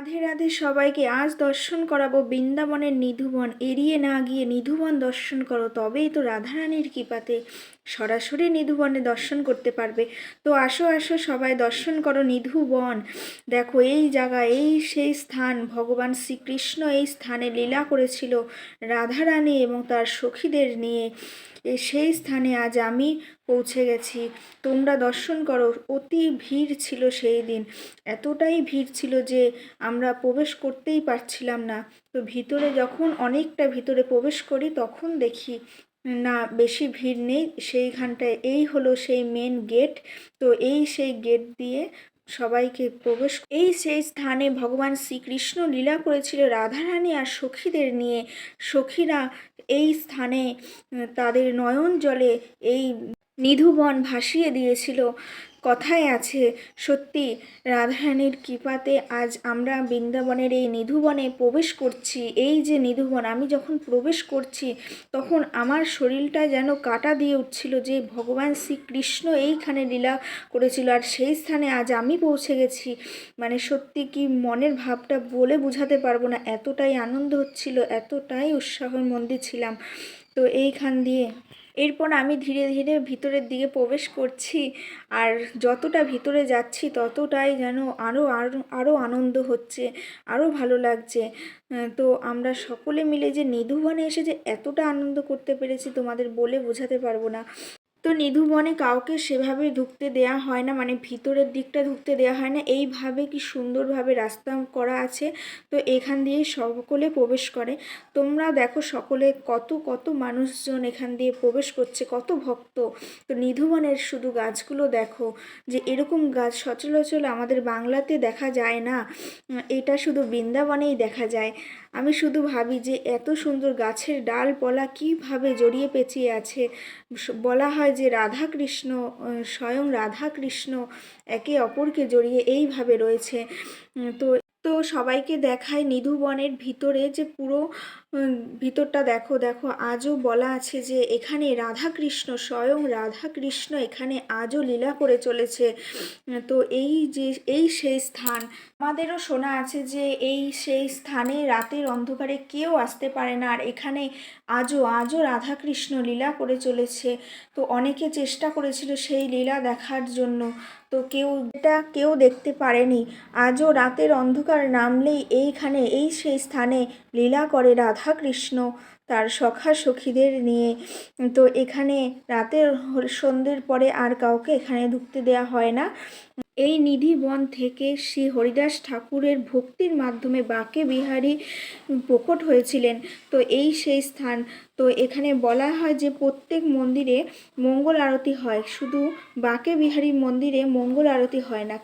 রাধে রাধে সবাইকে। আজ দর্শন করাবো বৃন্দাবনের নিধুবন। এড়িয়ে না গিয়ে নিধুবন দর্শন করো, তবেই তো রাধারানীর কৃপাতে সরাসরি নিধুবনে দর্শন করতে পারবে। তো আসো আসো সবাই দর্শন করো নিধুবন। দেখো এই জায়গা, এই সেই স্থান, ভগবান শ্রীকৃষ্ণ এই স্থানে লীলা করেছিল রাধারানী এবং তার সখীদের নিয়ে। সেই স্থানে আজ আমি পৌঁছে গেছি, তোমরা দর্শন করো। অতি ভিড় ছিল সেই দিন, এতটাই ভিড় ছিল যে আমরা প্রবেশ করতেই পারছিলাম না। তো ভিতরে যখন অনেকটা ভিতরে প্রবেশ করি তখন দেখি না, বেশি ভিড় নেই সেইখানটায়। এই হলো সেই মেন গেট। তো এই সেই গেট দিয়ে সবাইকে প্রবেশ, এই সেই স্থানে ভগবান শ্রীকৃষ্ণ লীলা করেছিল রাধারানী আর সখীদের নিয়ে। সখীরা এই স্থানে তাদের নয়ন জলে এই নিধুবন ভাসিয়ে দিয়েছিল। কথায় আছে, সত্যি রাধারানীর কৃপাতে আজ আমরা বৃন্দাবনের এই নিধুবনে প্রবেশ করছি। এই যে নিধুবন, আমি যখন প্রবেশ করছি তখন আমার শরীরটা যেন কাঁটা দিয়ে উঠছিল যে ভগবান শ্রীকৃষ্ণ এইখানে লীলা করেছিল আর সেই স্থানে আজ আমি পৌঁছে গেছি। মানে সত্যি কি মনের ভাবটা বলে বোঝাতে পারবো না, এতটাই আনন্দ হচ্ছিল, এতটাই উৎসাহের মধ্যে ছিলাম। তো এইখান দিয়ে এরপর আমি ধীরে ধীরে ভিতরের দিকে প্রবেশ করছি, আর যতটা ভিতরে যাচ্ছি ততটাই যেন আরও আরও আরও আনন্দ হচ্ছে, আরও ভালো লাগছে। তো আমরা সকলে মিলে যে নিধুবনে এসে যে এতটা আনন্দ করতে পেরেছি তোমাদের বলে বোঝাতে পারবো না। তো নিধুবনে কাউকে সেভাবে ঢুকতে দেয়া হয় না, মানে ভিতরের দিকটা ঢুকতে দেয়া হয় না। এইভাবে কি সুন্দরভাবে রাস্তা করা আছে, তো এখান দিয়ে সকলে প্রবেশ করে। তোমরা দেখো সকলে কত কত মানুষজন এখান দিয়ে প্রবেশ করছে, কত ভক্ত। তো নিধুবনের শুধু গাছগুলো দেখো, যে এরকম গাছ সচরাচর আমাদের বাংলাতে দেখা যায় না, এটা শুধু বৃন্দাবনেই দেখা যায়। আমি শুধু ভাবি যে এত সুন্দর গাছের ডালপালা কীভাবে জড়িয়ে পেঁচিয়ে আছে। বলা হয় যে রাধাকৃষ্ণ, স্বয়ং রাধাকৃষ্ণ একে অপরকে জড়িয়ে এইভাবে রয়েছে। তো তো সবাইকে দেখায় নিধুবনের ভিতরে যে পুরো ভিতরটা দেখো। দেখো আজও বলা আছে যে এখানে রাধাকৃষ্ণ, স্বয়ং রাধাকৃষ্ণ এখানে আজও লীলা করে চলেছে। তো এই যে এই সেই স্থান, আমাদেরও শোনা আছে যে এই সেই স্থানে রাতের অন্ধকারে কেউ আসতে পারে না, আর এখানে আজও আজও রাধাকৃষ্ণ লীলা করে চলেছে। তো অনেকে চেষ্টা করেছিল সেই লীলা দেখার জন্য, তো কেউ দেখতে পারেনি। আজও রাতের অন্ধকার নামলেই এইখানে এই সেই স্থানে লীলা করে রাধাকৃষ্ণ তার সখা সখীদের নিয়ে। তো এখানে রাতের সন্ধ্যের পরে আর কাউকে এখানে ঢুকতে দেয়া হয় না। এই নিধিবন থেকে শ্রী হরিদাস ঠাকুরের ভক্তির মাধ্যমে বাঁকে বিহারী প্রকট হয়েছিলেন। তো এই সেই স্থান। তো এখানে বলা হয় যে প্রত্যেক মন্দিরে মঙ্গল আরতি হয়, শুধু বাঁকে বিহারী মন্দিরে মঙ্গল আরতি হয় না।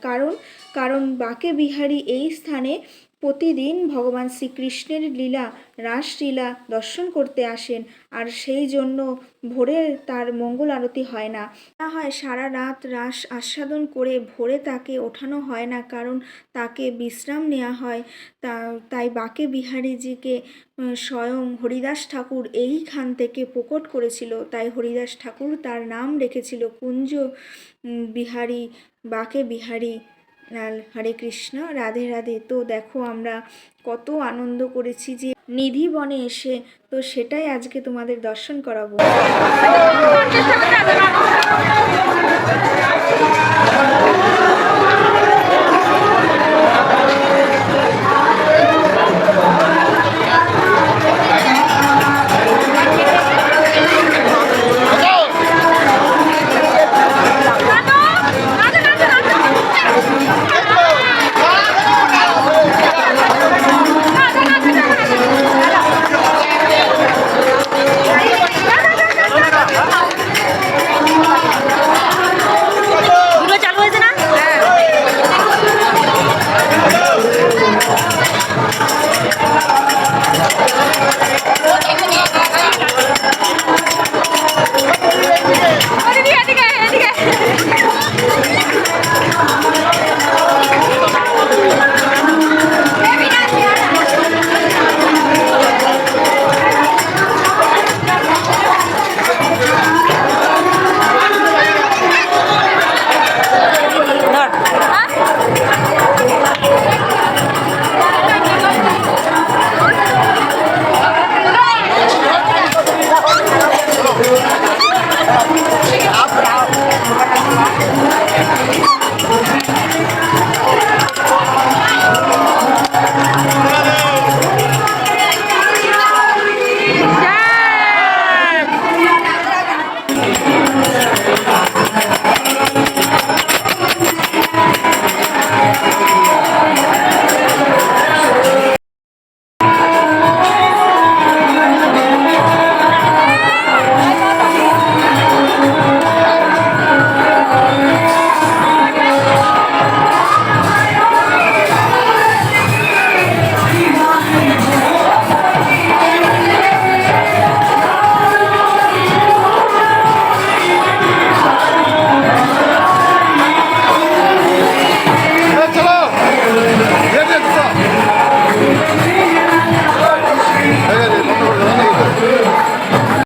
কারণ বাঁকে বিহারী এই স্থানে প্রতিদিন ভগবান শ্রীকৃষ্ণের লীলা, রাসলীলা দর্শন করতে আসেন, আর সেই জন্য ভোরে তার মঙ্গল আরতি হয় না। হয় সারা রাত রাস আস্বাদন করে ভোরে তাকে ওঠানো হয় না, কারণ তাকে বিশ্রাম নেওয়া হয়। তাই বাঁকে বিহারীজিকে স্বয়ং হরিদাস ঠাকুর এইখান থেকে প্রকট করেছিল, তাই হরিদাস ঠাকুর তার নাম রেখেছিল কুঞ্জ বিহারী, বাঁকে বিহারী। হরে কৃষ্ণ, রাধে রাধে। তো দেখো আমরা কত আনন্দ করেছি যে নিধিবনে এসে, তো সেটাই আজকে তোমাদের দর্শন করাবো।